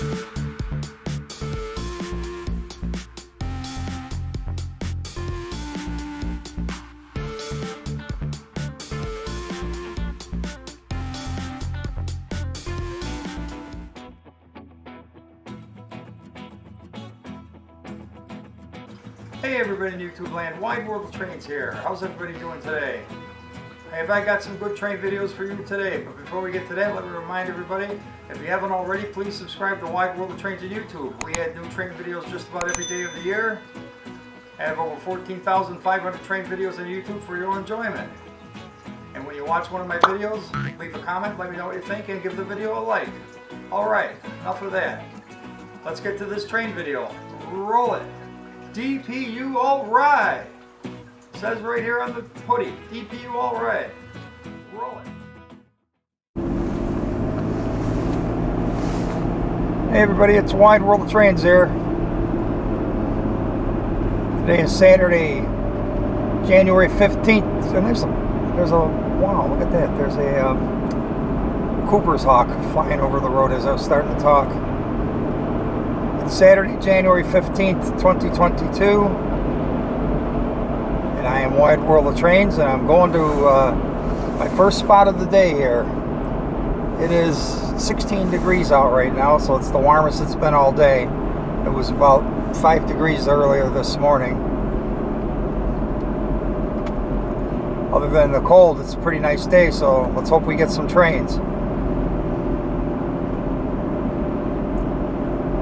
Hey everybody in YouTube land, Wide World of Trains here. How's everybody doing today? Hey, I got some good train videos for you today, but before we get to that, let me remind everybody, if you haven't already, please subscribe to Wide World of Trains on YouTube. We add new train videos just about every day of the year. I have over 14,500 train videos on YouTube for your enjoyment. And when you watch one of my videos, leave a comment, let me know what you think, and give the video a like. Alright, enough of that. Let's get to this train video. Roll it! DPU all right. Says right here on the hoodie, DPU all right. Roll it. Hey everybody, it's Wide World of Trains here. Today is Saturday, January 15th, and there's a wow, look at that. There's a Cooper's hawk flying over the road as I was starting to talk. It's Saturday, January 15th, 2022, and I am Wide World of Trains, and I'm going to my first spot of the day here. It is 16 degrees out right now, so it's the warmest it's been all day. It was about 5 degrees earlier this morning. Other than the cold, it's a pretty nice day, so let's hope we get some trains.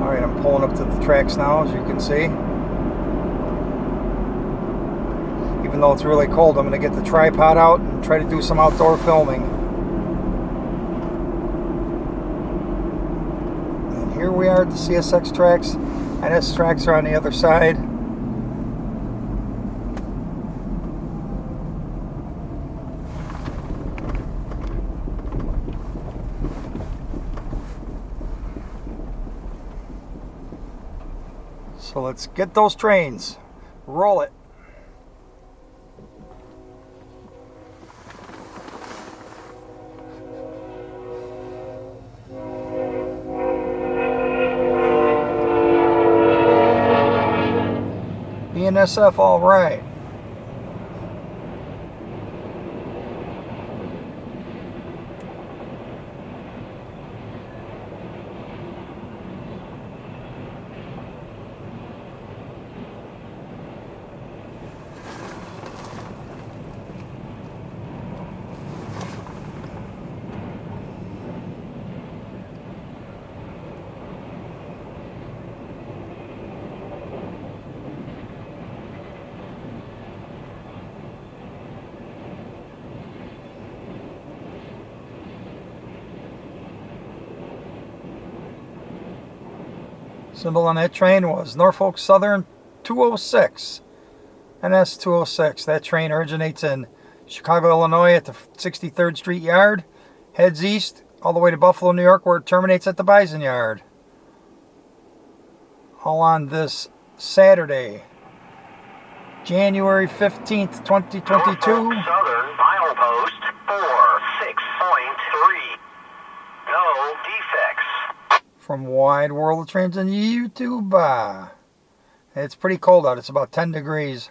Alright, I'm pulling up to the tracks now, as you can see. Even though it's really cold, I'm going to get the tripod out and try to do some outdoor filming. And here we are at the CSX tracks. NS tracks are on the other side. So let's get those trains. Roll it. BNSF all right. Symbol on that train was Norfolk Southern 206, NS 206. That train originates in Chicago, Illinois at the 63rd Street Yard, heads east all the way to Buffalo, New York, where it terminates at the Bison Yard. All on this Saturday, January 15th, 2022. Norfolk Southern, milepost 46.3. No defects. From Wide World of Trains on YouTube. It's pretty cold out. It's about 10 degrees.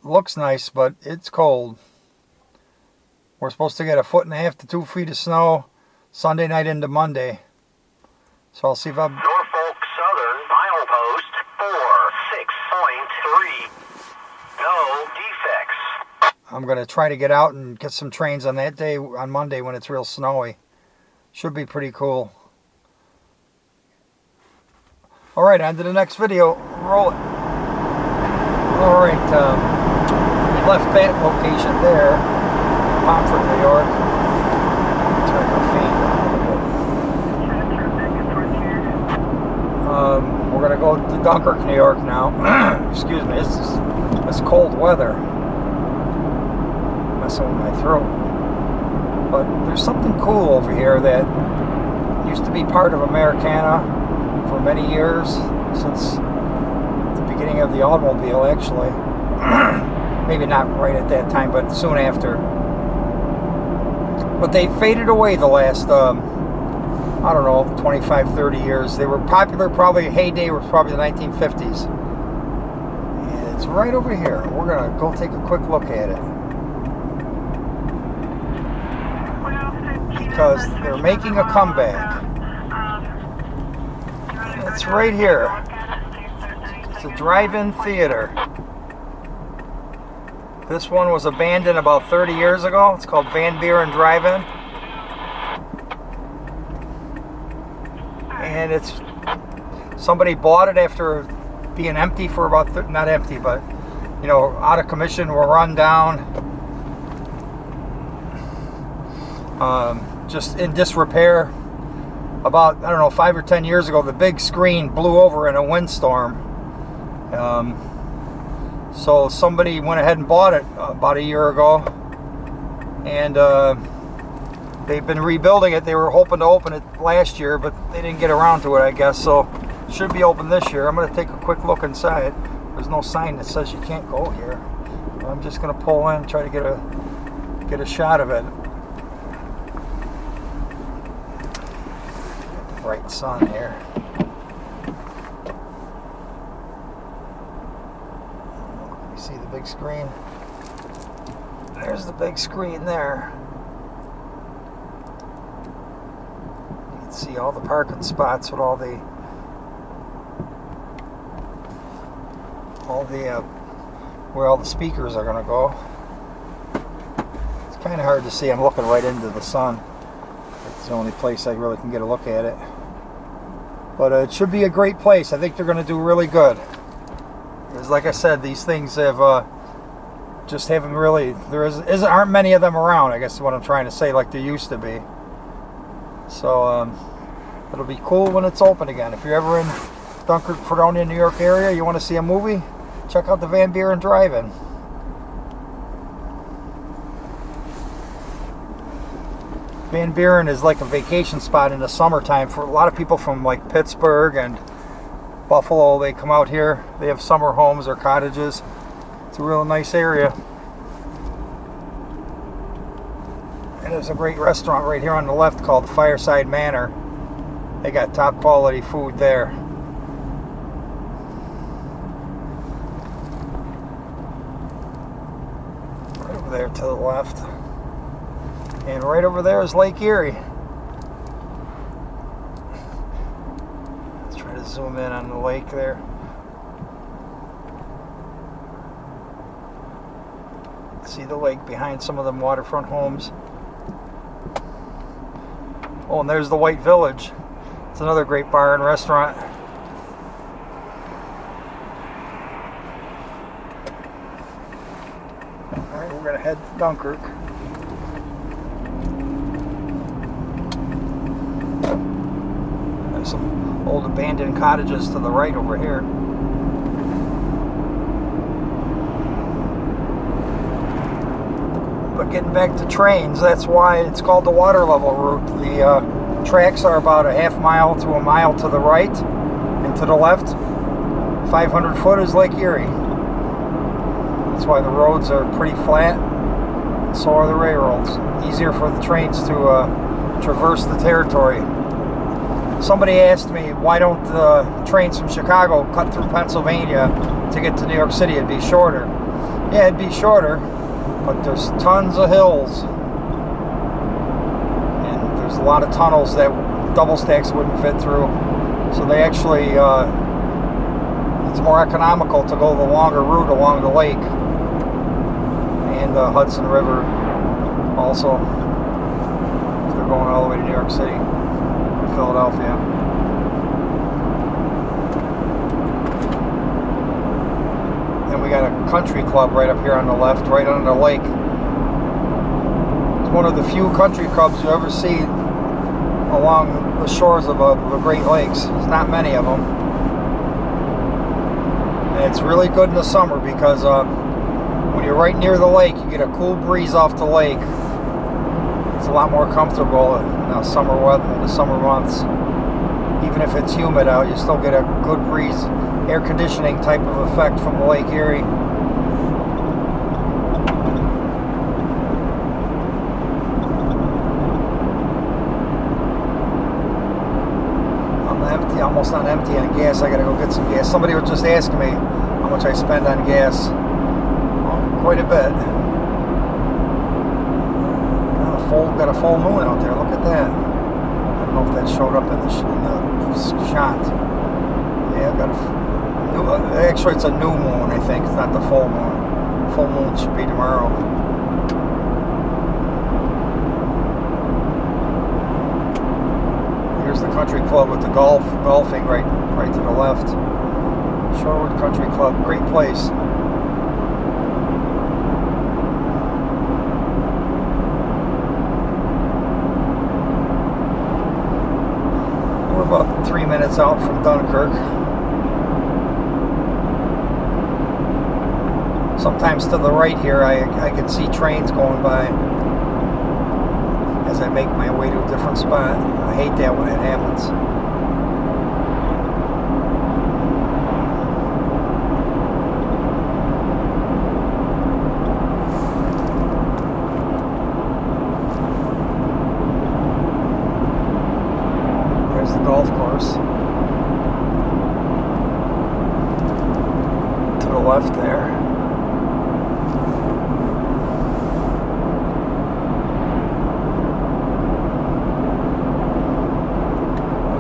Looks nice, but it's cold. We're supposed to get 1.5 to 2 feet of snow Sunday night into Monday. So I'll see if I'm... Norfolk Southern, milepost 46.3. No defects. I'm going to try to get out and get some trains on that day, on Monday, when it's real snowy. Should be pretty cool. Alright, on to the next video. Roll it. Alright, we left that location there. Pomfret, New York. Turn the fan. We're going to go to Dunkirk, New York now. Excuse me, this cold weather. Messing with my throat. But there's something cool over here that used to be part of Americana for many years, since the beginning of the automobile, actually. Maybe not right at that time, but soon after. But they faded away the last I don't know, 25, 30 years. They were popular, probably, heyday was probably the 1950s. And it's right over here. We're going to go take a quick look at it. Because they're making a comeback. And it's right here. It's a drive-in theater. This one was abandoned about 30 years ago. It's called Van Buren Drive-In. And it's, somebody bought it after being empty for about, not empty, but, you know, out of commission, or run down. Just in disrepair. About, I don't know, 5 or 10 years ago, the big screen blew over in a windstorm. So somebody went ahead and bought it about a year ago, and they've been rebuilding it. They were hoping to open it last year, but they didn't get around to it, I guess. So it should be open this year. I'm going to take a quick look inside. There's no sign that says you can't go here. I'm just going to pull in, try to get a shot of it. Bright sun here. You see the big screen? There's the big screen there. You can see all the parking spots with all the where all the speakers are going to go. It's kind of hard to see. I'm looking right into the sun. It's the only place I really can get a look at it. But it should be a great place. I think they're going to do really good. Because like I said, these things have just haven't really, aren't many of them around, I guess is what I'm trying to say, like there used to be. So it'll be cool when it's open again. If you're ever in Dunkirk, Fredonia, New York area, you want to see a movie, check out the Van Buren Drive-In. Van Buren is like a vacation spot in the summertime for a lot of people from like Pittsburgh and Buffalo. They come out here. They have summer homes or cottages. It's a real nice area. And there's a great restaurant right here on the left called Fireside Manor. They got top quality food there. Right over there to the left. And right over there is Lake Erie. Let's try to zoom in on the lake there. See the lake behind some of them waterfront homes. Oh, and there's the White Village. It's another great bar and restaurant. Alright, we're going to head to Dunkirk. There's some old abandoned cottages to the right over here. But getting back to trains, that's why it's called the water level route. The tracks are about a half mile to a mile to the right and to the left. 500 foot is Lake Erie. That's why the roads are pretty flat. So are the railroads. Easier for the trains to traverse the territory. Somebody asked me, why don't trains from Chicago cut through Pennsylvania to get to New York City? It'd be shorter. Yeah, it'd be shorter, but there's tons of hills. And there's a lot of tunnels that double stacks wouldn't fit through. So they actually, it's more economical to go the longer route along the lake. And the Hudson River also, if they're going all the way to New York City. Philadelphia. And we got a country club right up here on the left, right under the lake. It's one of the few country clubs you ever see along the shores of the Great Lakes. There's not many of them. And it's really good in the summer because when you're right near the lake, you get a cool breeze off the lake. It's a lot more comfortable in summer weather, in the summer months. Even if it's humid out, you still get a good breeze, air conditioning type of effect from the Lake Erie. empty, almost on empty on gas. I gotta go get some gas. Somebody was just asking me how much I spend on gas. Well, quite a bit. Got a full moon out there. Look at that. I don't know if that showed up in the shot. Yeah, got a new, actually it's a new moon, I think. It's not the full moon. Full moon should be tomorrow. Here's the country club with the golfing right to the left. Shorewood Country Club, great place. We're about 3 minutes out from Dunkirk. Sometimes to the right here I can see trains going by as I make my way to a different spot. I hate that when it happens. There's the golf course. To the left there.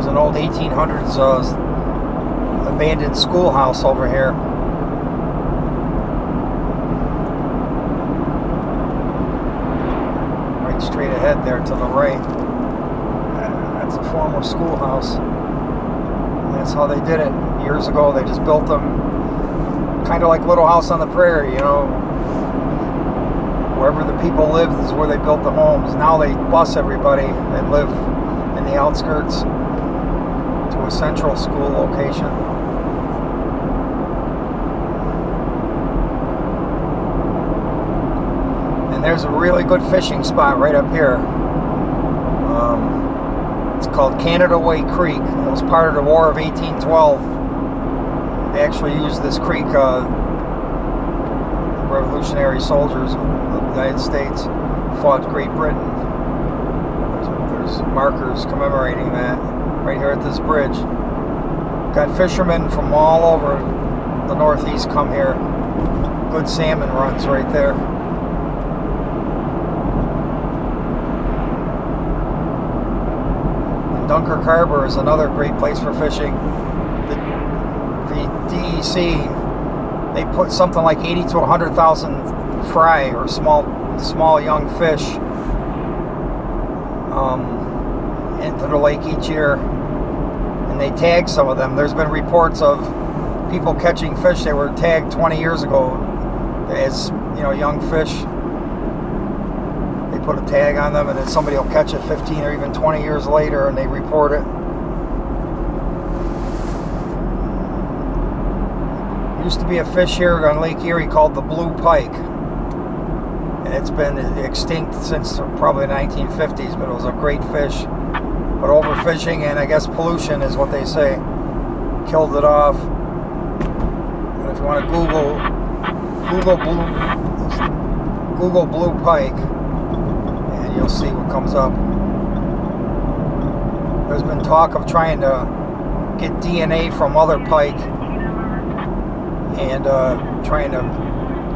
An old 1800s abandoned schoolhouse over here. Right straight ahead there to the right. That's a former schoolhouse. And that's how they did it years ago. They just built them kind of like Little House on the Prairie, you know. Wherever the people lived is where they built the homes. Now they bus everybody that live in the outskirts to a central school location. And there's a really good fishing spot right up here. It's called Canada Way Creek. It was part of the War of 1812. They actually used this creek, Revolutionary soldiers of the United States fought Great Britain. There's markers commemorating that right here at this bridge. Got fishermen from all over the Northeast come here. Good salmon runs right there. And Dunkirk Harbor is another great place for fishing. The DEC, they put something like 80 to 100,000 fry or small young fish into the lake each year, and they tag some of them. There's been reports of people catching fish that were tagged 20 years ago as, you know, young fish. They put a tag on them, and then somebody will catch it 15 or even 20 years later, and they report it. Used to be a fish here on Lake Erie called the blue pike, and it's been extinct since probably the 1950s, but it was a great fish. But overfishing and I guess pollution is what they say killed it off. And if you want to Google blue pike, and you'll see what comes up. There's been talk of trying to get DNA from other pike and trying to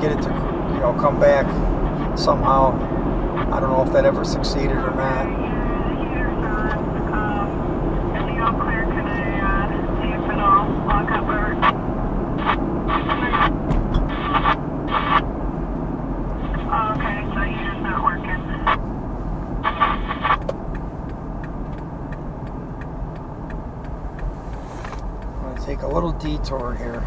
get it to, you know, come back somehow. I don't know if that ever succeeded or not. Take a little detour here.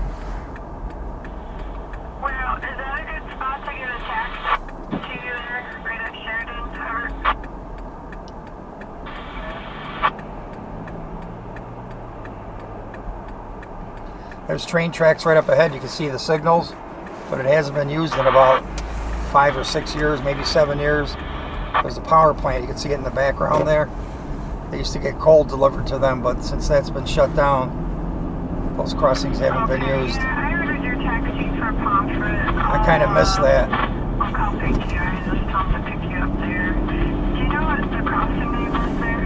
Well, is that a good spot to get a taxi to you there, right at Sheridan? There's train tracks right up ahead. You can see the signals, but it hasn't been used in about 5 or 6 years, maybe 7 years. There's a power plant. You can see it in the background there. They used to get coal delivered to them, but since that's been shut down, those crossings haven't been used. Yeah, I ordered your taxi for Pomfret. I kind of miss that. I'll call PTI and just tell them to pick you up there. Do you know what the crossing name is there?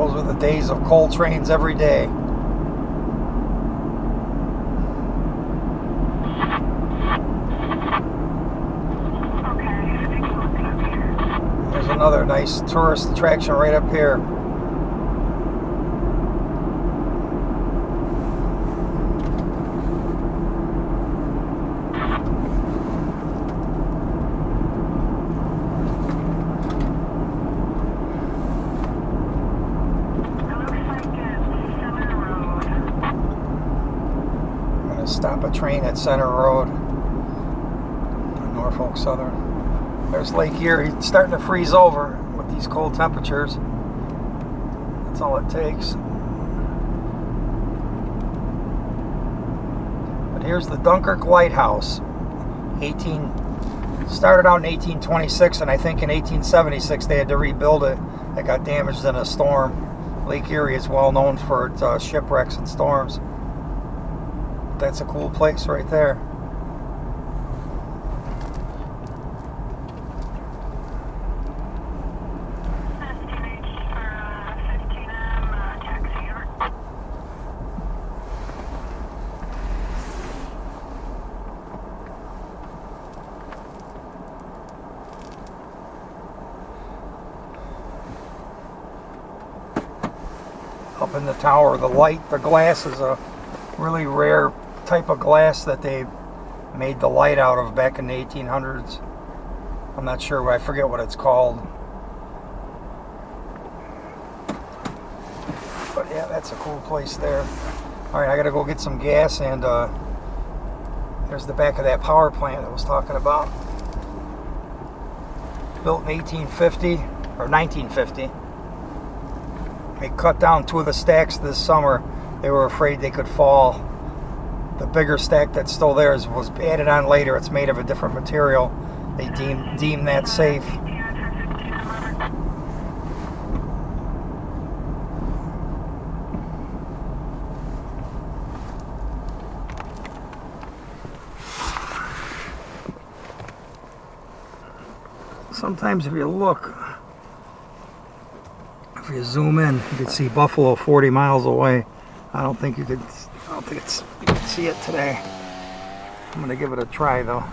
Those were the days of coal trains every day. There's another nice tourist attraction right up here. Stop a train at Center Road on Norfolk Southern. There's Lake Erie. It's starting to freeze over with these cold temperatures. That's all it takes. But here's the Dunkirk Lighthouse. Started out in 1826, and I think in 1876 they had to rebuild it. It got damaged in a storm. Lake Erie is well known for its shipwrecks and storms. That's a cool place right there. Up in the tower, the glass is a really rare type of glass that they made the light out of back in the 1800s. I'm not sure, I forget what it's called. But yeah, that's a cool place there. Alright, I gotta go get some gas, and there's the back of that power plant I was talking about. Built in 1850, or 1950. They cut down 2 of the stacks this summer. They were afraid they could fall. The bigger stack that's still there was added on later. It's made of a different material. They deem that safe. Sometimes if you look, if you zoom in, you can see Buffalo 40 miles away. I don't think you can see it today. I'm gonna give it a try though.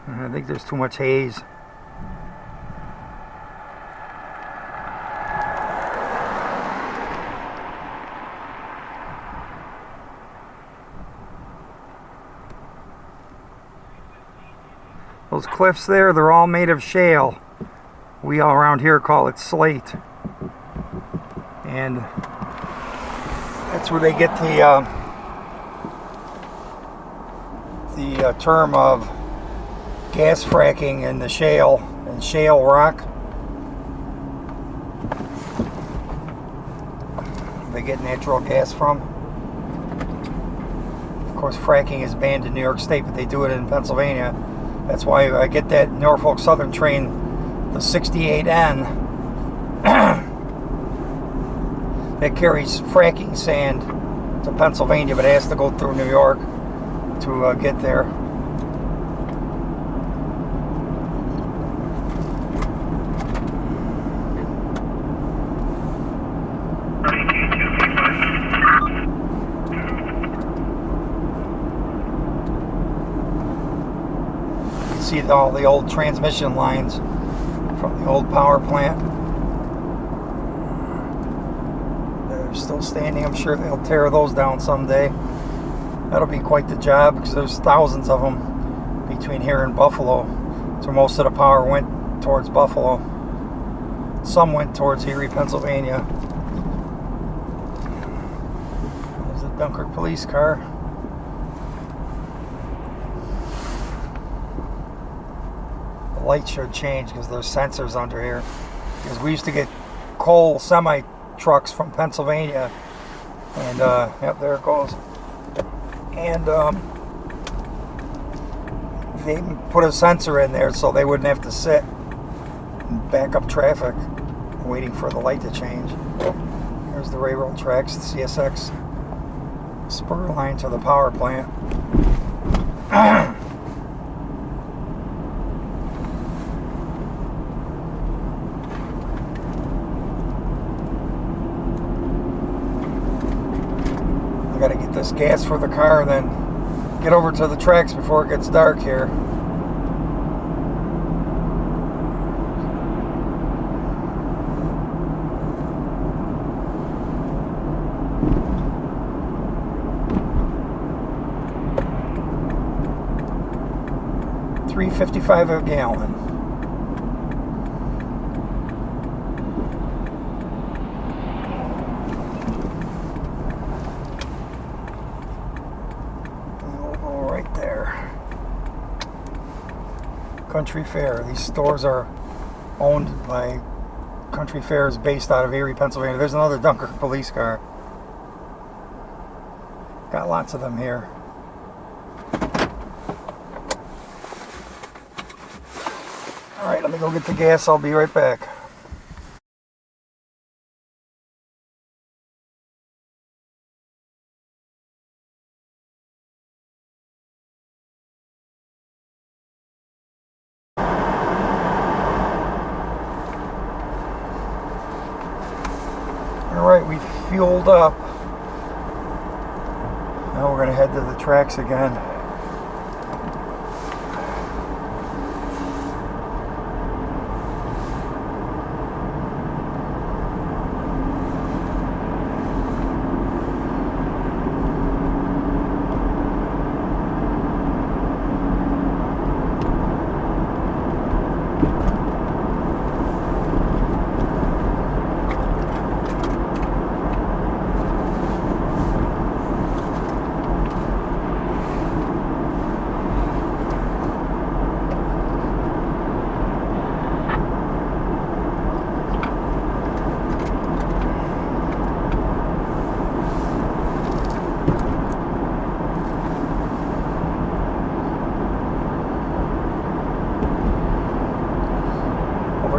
I think there's too much haze. Those cliffs there, they're all made of shale. We all around here call it slate. And that's where they get the term of gas fracking in the shale and shale rock. They get natural gas from. Of course, fracking is banned in New York State, but they do it in Pennsylvania. That's why I get that Norfolk Southern train, the 68N, that carries fracking sand to Pennsylvania, but it has to go through New York to get there. You can see all the old transmission lines from the old power plant. They're still standing. I'm sure they'll tear those down someday. That'll be quite the job, because there's thousands of them between here and Buffalo. So most of the power went towards Buffalo. Some went towards Erie, Pennsylvania. There's the Dunkirk police car. The light should change because there's sensors under here. Because we used to get coal semi trucks from Pennsylvania, and yep, there it goes. And they put a sensor in there so they wouldn't have to sit and back up traffic waiting for the light to change. There's the railroad tracks, the CSX spur line to the power plant. this gas for the car and then get over to the tracks before it gets dark here. $3.55 a gallon. Right there. Country Fair. These stores are owned by Country Fair, is based out of Erie, Pennsylvania. There's another Dunkirk police car. Got lots of them here. Alright, let me go get the gas. I'll be right back. Alright, we fueled up. Now we're going to head to the tracks again.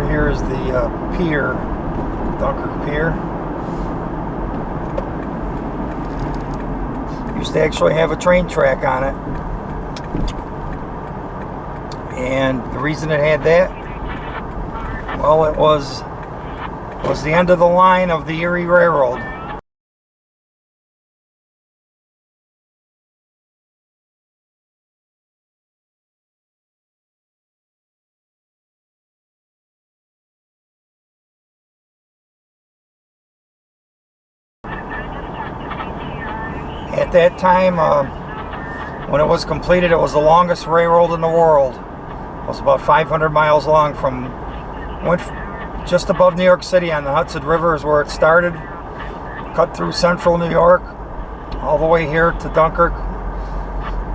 Here is the pier, Dunkirk Pier. Used to actually have a train track on it, and the reason it had that, well, it was the end of the line of the Erie Railroad. At that time, when it was completed, it was the longest railroad in the world. It was about 500 miles long. Went just above New York City on the Hudson River is where it started. Cut through central New York, all the way here to Dunkirk.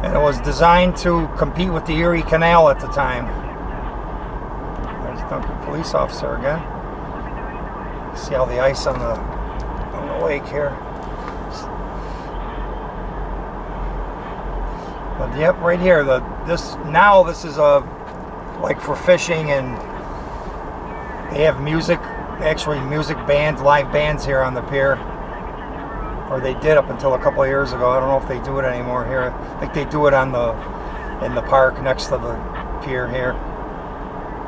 And it was designed to compete with the Erie Canal at the time. There's a Dunkirk police officer again. See all the ice on the lake here. But yep, right here. This is like for fishing, and they have music, actually music bands, live bands here on the pier, or they did up until a couple of years ago. I don't know if they do it anymore here. I think they do it in the park next to the pier here.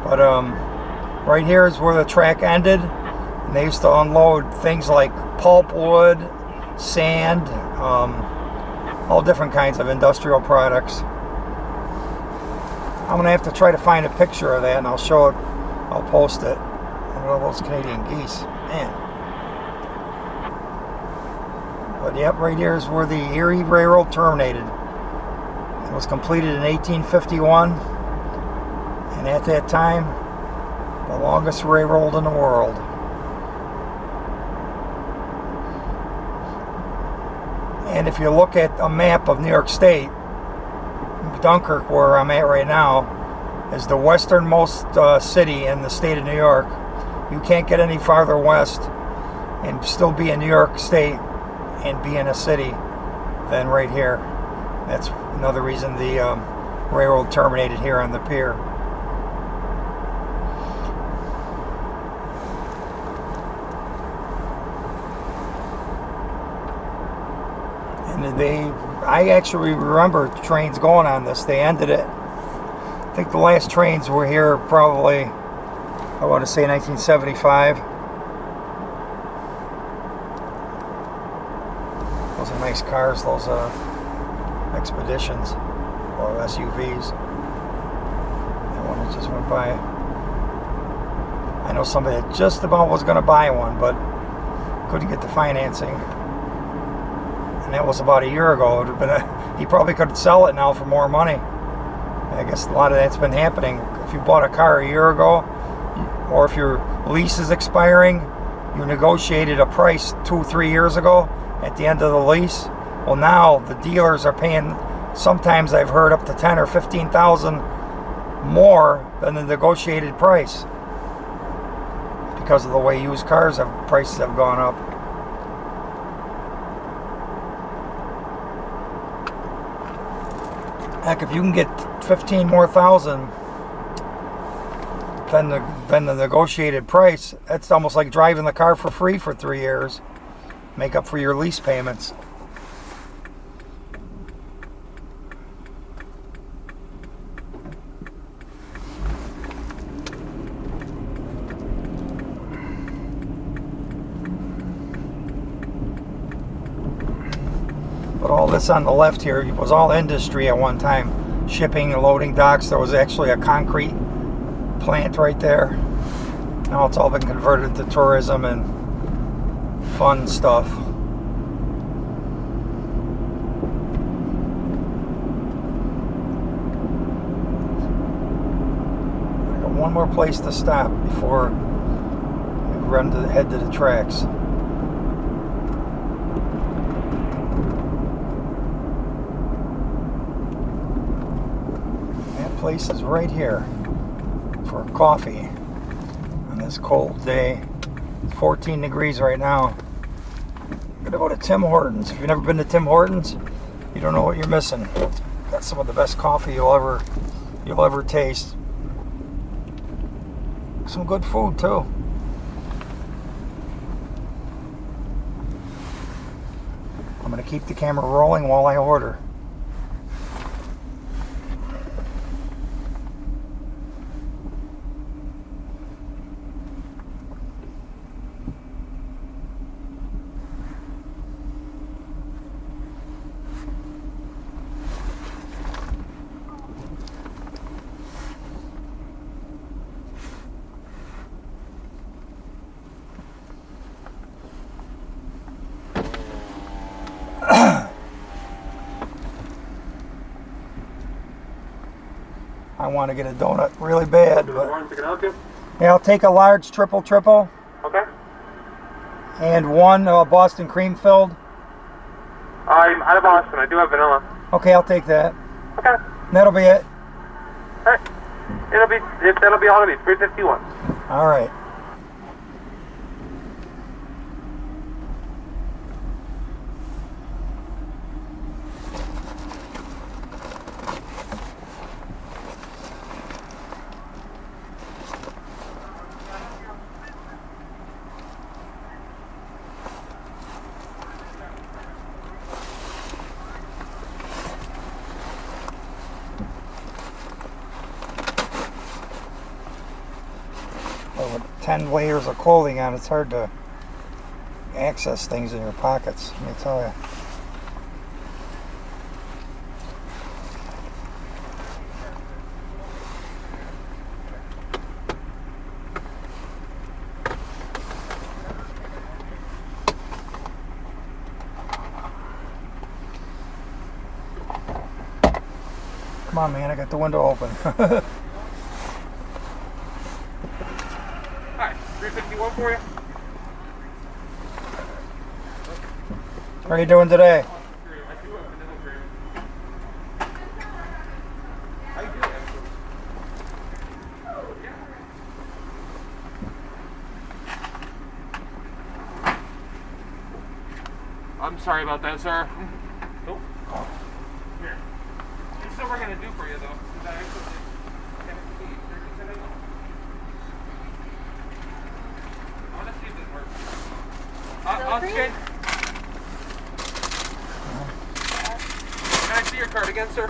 But right here is where the track ended, and they used to unload things like pulpwood, sand, all different kinds of industrial products. I'm gonna have to try to find a picture of that, and I'll show it. I'll post it. Look at all those Canadian geese, man. But yep, right here is where the Erie Railroad terminated. It was completed in 1851, and at that time, the longest railroad in the world. And if you look at a map of New York State, Dunkirk, where I'm at right now, is the westernmost city in the state of New York. You can't get any farther west and still be in New York State and be in a city than right here. That's another reason the railroad terminated here on the pier. And I actually remember trains going on this. They ended it. I think the last trains were here probably, I want to say 1975. Those are nice nice cars, those Expeditions or SUVs. That one that just went by. I know somebody that just about was going to buy one, but couldn't get the financing. And that was about a year ago. It would have been he probably could sell it now for more money. I guess a lot of that's been happening. If you bought a car a year ago, or if your lease is expiring, you negotiated a price 2-3 years ago at the end of the lease. Well, now the dealers are paying, sometimes I've heard, up to 10 or 15,000 more than the negotiated price because of the way used cars prices have gone up. Heck, if you can get 15 more thousand than the negotiated price, that's almost like driving the car for free for 3 years. Make up for your lease payments. But all this on the left here was all industry at one time. Shipping and loading docks. There was actually a concrete plant right there. Now it's all been converted to tourism and fun stuff. I got one more place to stop before we head to the tracks. Place is right here for coffee on this cold day. It's 14 degrees right now. I'm gonna go to Tim Hortons. If you've never been to Tim Hortons, you don't know what you're missing. Got some of the best coffee you'll ever taste. Some good food too. I'm gonna keep the camera rolling while I order. I want to get a donut really bad, but yeah, I'll take a large triple. Okay. And one Boston cream filled. I'm out of Boston. I do have vanilla. Okay, I'll take that. Okay. And that'll be it. All right. That'll be all. It'll be 351. All right. With 10 layers of clothing on, it's hard to access things in your pockets, let me tell you. Come on, man, I got the window open. Hi, 351 for you. How are you doing today? I'm sorry about that, sir. Nope. Here. This is what we're going to do for you, though. I want to see if this works. I'll scan. Can I see your card again, sir?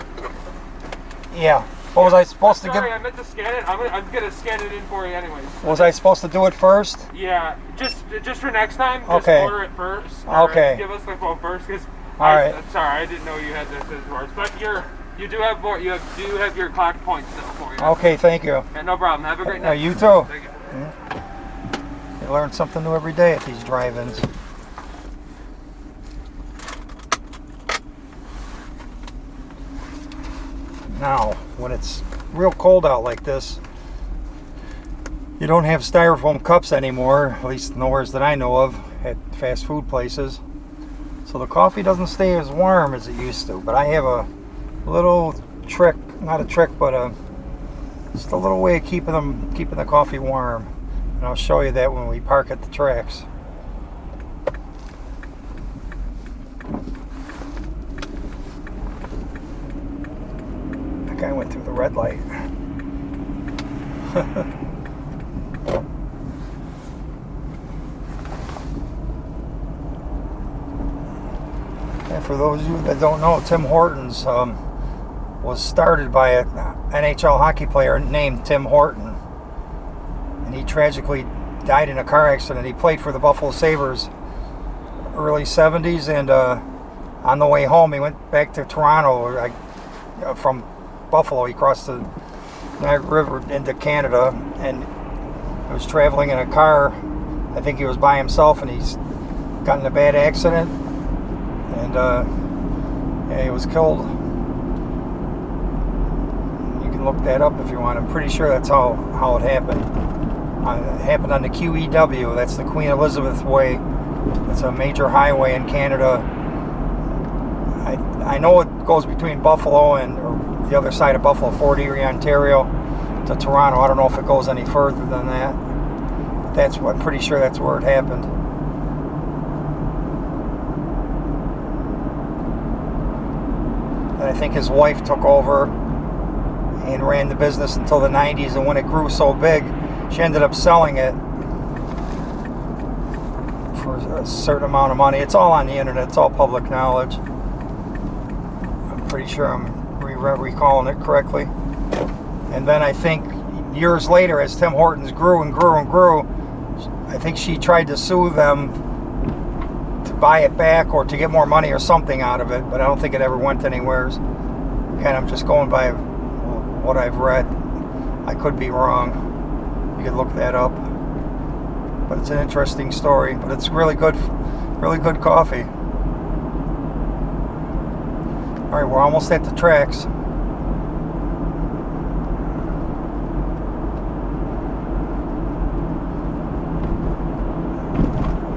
Yeah. What was I supposed to Sorry, get? I meant to scan it. I'm gonna scan it in for you anyways. Was I supposed to do it first? Yeah, just for next time. Just Okay. order it first. Or Okay. give us the phone first, because All right. Sorry, I didn't know you had this as yours, but you do have more. You do have your clock points still for you. Okay, thank you. Yeah, no problem. Have a great night. You too. Thank you. You learn something new every day at these drive-ins. Now, when it's real cold out like this, you don't have styrofoam cups anymore, at least nowhere that I know of at fast food places. So the coffee doesn't stay as warm as it used to. But I have a little trick, not a trick, but just a little way of keeping the coffee warm. And I'll show you that when we park at the tracks. That guy went through the red light. And for those of you that don't know, Tim Hortons was started by an NHL hockey player named Tim Horton. And he tragically died in a car accident. He played for the Buffalo Sabres early 70s, and on the way home he went back to Toronto. From Buffalo he crossed the Niagara River into Canada, and he was traveling in a car. I think he was by himself, and he's got in a bad accident, and yeah, he was killed. You can look that up if you want. I'm pretty sure that's how it happened. It happened on the QEW. That's the Queen Elizabeth Way. It's a major highway in Canada. I know it goes between Buffalo and the other side of Buffalo, Fort Erie, Ontario, to Toronto. I don't know if it goes any further than that. But I'm pretty sure that's where it happened. And I think his wife took over and ran the business until the 90s, and when it grew so big, she ended up selling it for a certain amount of money. It's all on the internet. It's all public knowledge. I'm pretty sure I'm recalling it correctly. And then I think years later, as Tim Hortons grew and grew and grew, I think she tried to sue them to buy it back or to get more money or something out of it, but I don't think it ever went anywhere. Again, I'm just going by what I've read. I could be wrong. You can look that up. But it's an interesting story. But it's really good coffee. All right, we're almost at the tracks.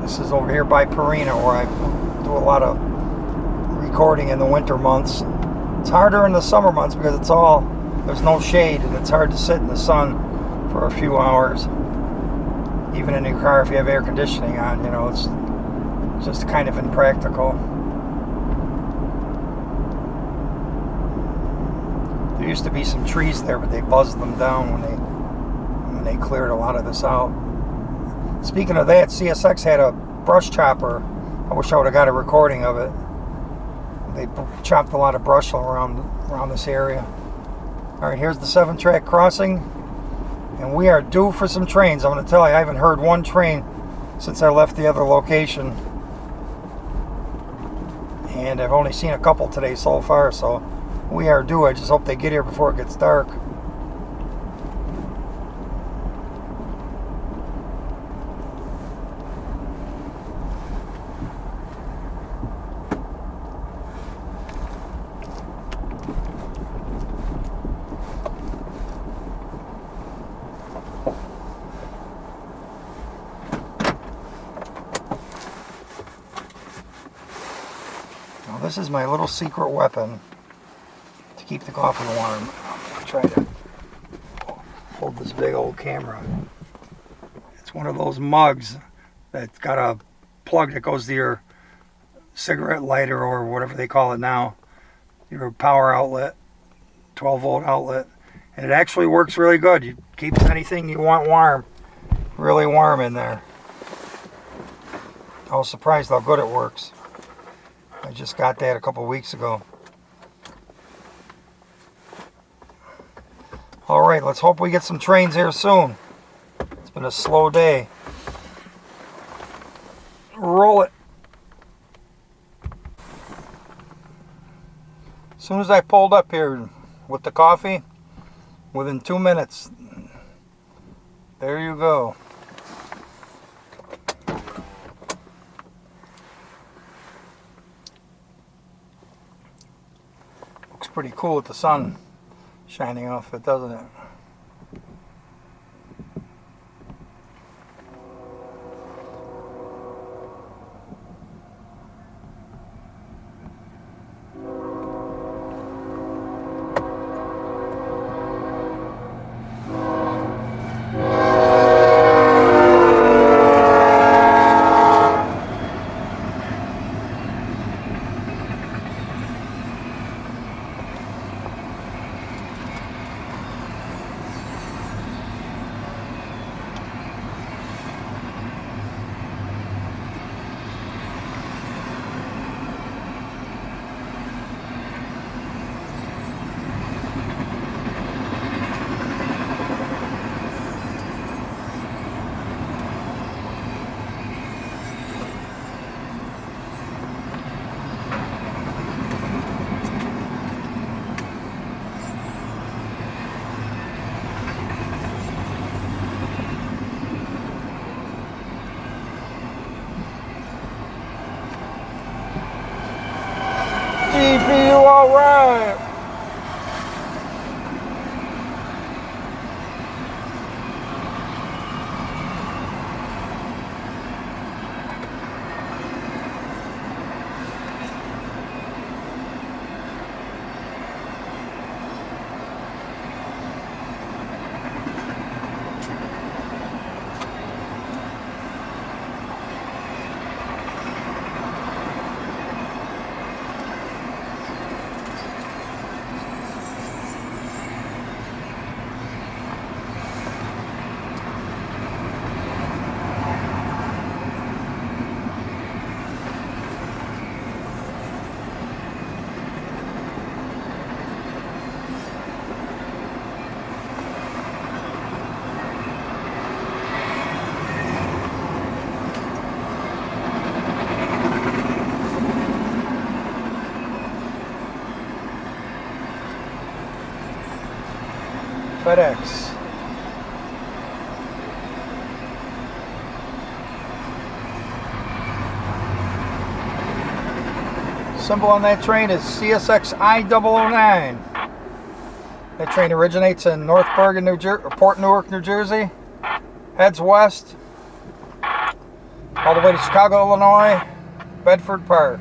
This is over here by Purina, where I do a lot of recording in the winter months. It's harder in the summer months because there's no shade, and it's hard to sit in the sun for a few hours. Even in your car, if you have air conditioning on, it's just kind of impractical. There used to be some trees there, but they buzzed them down when they cleared a lot of this out. Speaking of that, CSX had a brush chopper. I wish I would have got a recording of it. They chopped a lot of brush around this area. All right, here's the 7-track crossing. And we are due for some trains. I'm going to tell you, I haven't heard one train since I left the other location. And I've only seen a couple today so far, so we are due. I just hope they get here before it gets dark. This is my little secret weapon to keep the coffee warm. I'll try to hold this big old camera. It's one of those mugs that's got a plug that goes to your cigarette lighter or whatever they call it now, your power outlet, 12-volt outlet, and it actually works really good. It keeps anything you want warm, really warm in there. I was surprised how good it works. I just got that a couple weeks ago. All right, let's hope we get some trains here soon. It's been a slow day. Roll it. soon as I pulled up here with the coffee, within 2 minutes, there you go. Looks pretty cool with the sun shining off it, doesn't it? GPU, all right. FedEx. Symbol on that train is CSX I-009. That train originates in North Bergen, Port Newark, New Jersey. Heads west all the way to Chicago, Illinois, Bedford Park.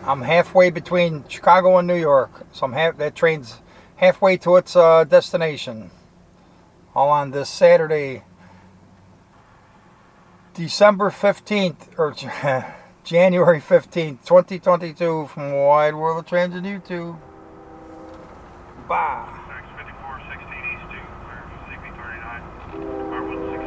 I'm halfway between Chicago and New York, so that train's halfway to its destination. All on this Saturday, December 15th, or January 15th, 2022, from Wide World of Transit YouTube. Bye. 5416 East 2, CP39, R116.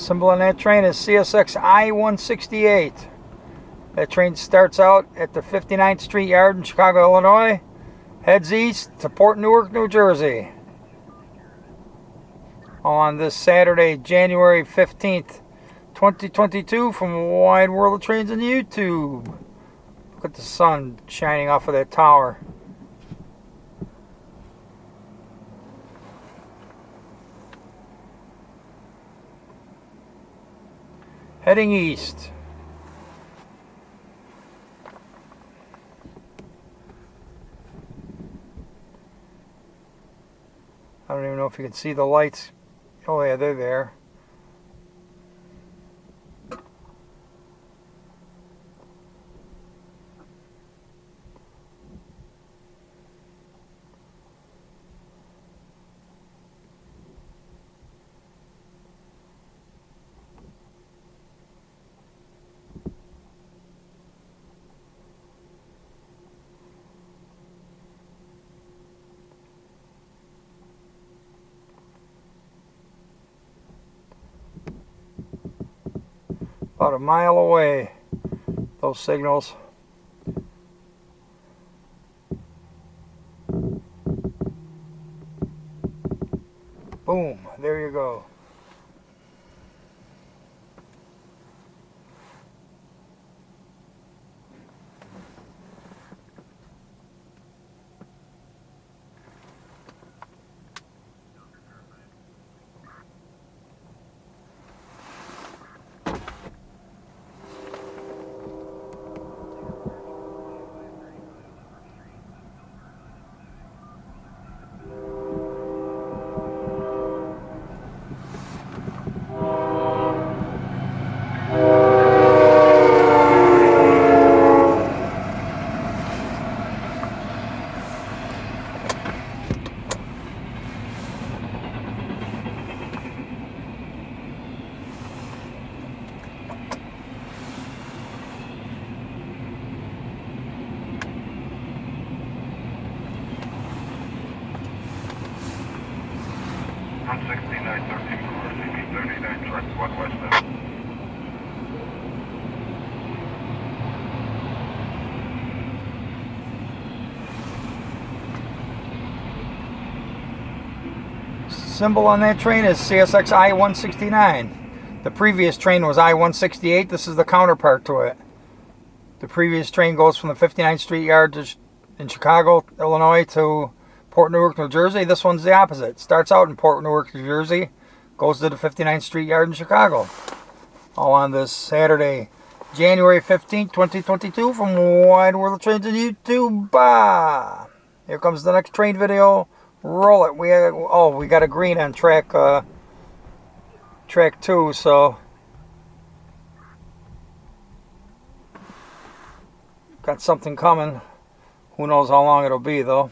Symbol on that train is CSX I-168. That train starts out at the 59th Street Yard in Chicago, Illinois, heads east to Port Newark, New Jersey. On this Saturday, January 15th, 2022, from Wide World of Trains on YouTube. Look at the sun shining off of that tower. Heading east. I don't even know if you can see the lights. Oh yeah, they're there. About a mile away, those signals. Boom, there you go. Symbol on that train is CSX I-169. The previous train was I-168. This is the counterpart to it. The previous train goes from the 59th Street Yard in Chicago, Illinois to Port Newark, New Jersey. This one's the opposite. Starts out in Port Newark, New Jersey, goes to the 59th Street Yard in Chicago. All on this Saturday, January 15th, 2022, from Wide World of Trains on YouTube. Bah! Here comes the next train video. Roll it. We got a green on track 2, so got something coming. Who knows how long it'll be though.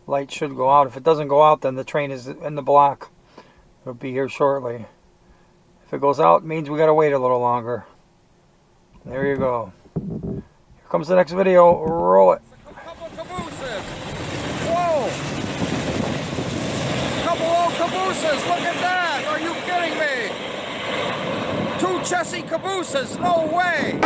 Light should go out. If it doesn't go out, then the train is in the block. It'll be here shortly. If it goes out, it means we gotta wait a little longer. There you go. Here comes the next video. Roll it. A couple of cabooses. Whoa! Couple old cabooses. Look at that. Are you kidding me? 2 chassis cabooses. No way.